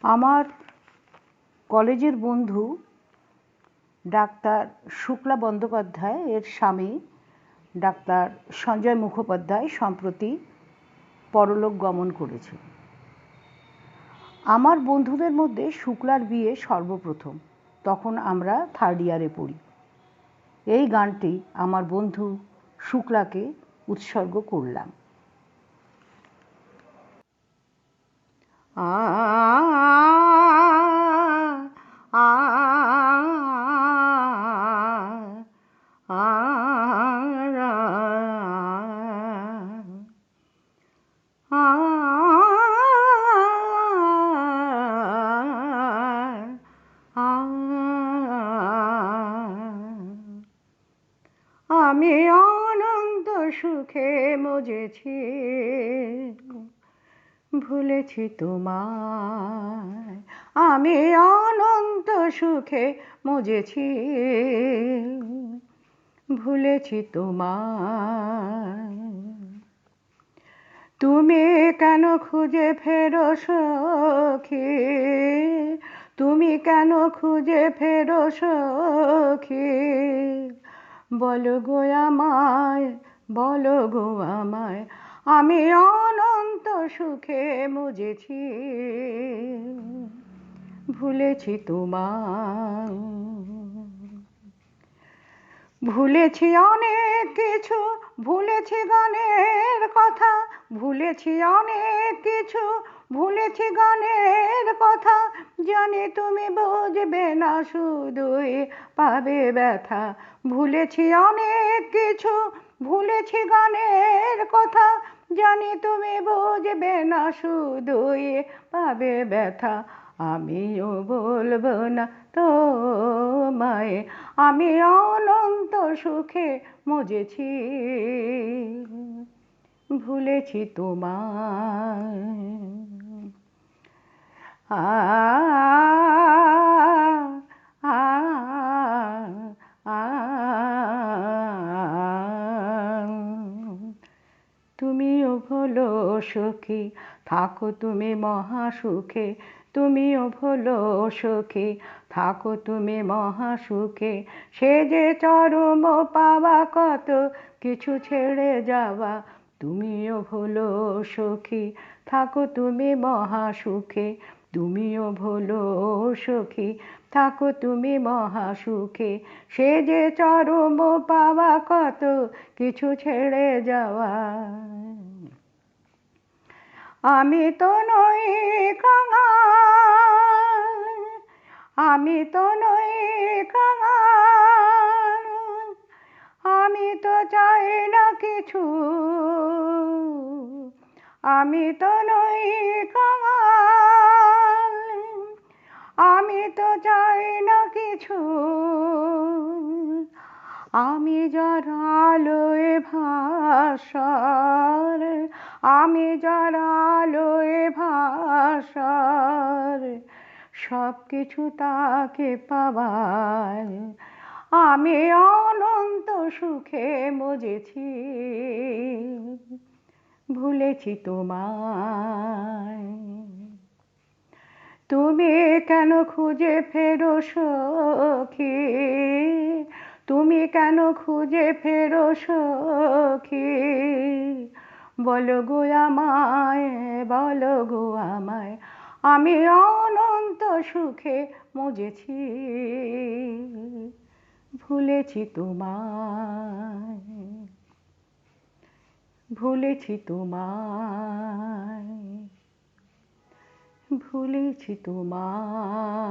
আমার কলেজের বন্ধু ডাক্তার শুক্লা বন্দ্যোপাধ্যায় এর স্বামী ডাক্তার সঞ্জয় মুখোপাধ্যায় সম্প্রতি পরলোক গমন করেছে। আমার বন্ধুদের মধ্যে শুক্লার বিয়ে সর্বপ্রথম, তখন আমরা 3rd ইয়ারে পড়ি। এই গানটি আমার বন্ধু শুক্লাকে উৎসর্গ করলাম। আমি অনন্ত সুখে মজেছি, ভুলেছি তোমায়। আমি অনন্ত সুখে মজেছি, ভুলেছি তোমায়। তুমি কেন খুঁজে ফেরো সখী, তুমি কেন খুঁজে ফেরো সখী, বলো গো আমায়, বলো গো আমায়। আমি অনন্ত সুখে মজেছি, ভুলেছি তোমায়। ভুলেছি অনেক কিছু, ভুলেছি গানের কথা, ভুলেছি অনেক কিছু, ভুলেছি গানের কথা। জানি তুমি বুঝবে না, শুধুই পাবে ব্যথা। ভুলেছি অনেক কিছু, ভুলেছি গানের কথা। জানি তুমি বুঝবে না, শুধুই পাবে ব্যথা। আমিও বলবো না তোমায়, আমি অনন্ত সুখে মজেছি, ভুলেছি তোমায়। তুমিও ভোলো সখী, থাকো তুমি মহাসুখে। তুমিও ভোলো সখী, থাকো তুমি মহাসুখে। সে যে চরম পাওয়া, কত কিছু ছেড়ে যাওয়া। তুমিও ভোলো সখী, থাকো তুমি মহাসুখে। তুমিও ভোলো সখী, থাকো তুমি মহাসুখে। সে যে চরম পাওয়া, কত কিছু ছেড়ে যাওয়া। আমি তো নই কাঙাল, আমি তো নই কাঙাল, আমি তো চাই না কিছু। আমি তো নই কাঙাল, আমি তো চাই না কিছু। আমি যার আলোয় ভাসার, আমি যার আলোয় ভাসার, সব কিছু তাকে পাবার। আমি অনন্ত সুখে মজেছি, ভুলেছি তোমায়। তুমি কেন খুঁজে ফেরো সখী, তুমি কেন খুঁজে ফেরো সখী, বলো গো আমায়, বলো গো আমায়। আমি অনন্ত সুখে মজেছি, ভুলেছি তোমায়, ভুলেছি তোমায়, ভুলেছি তোমায়।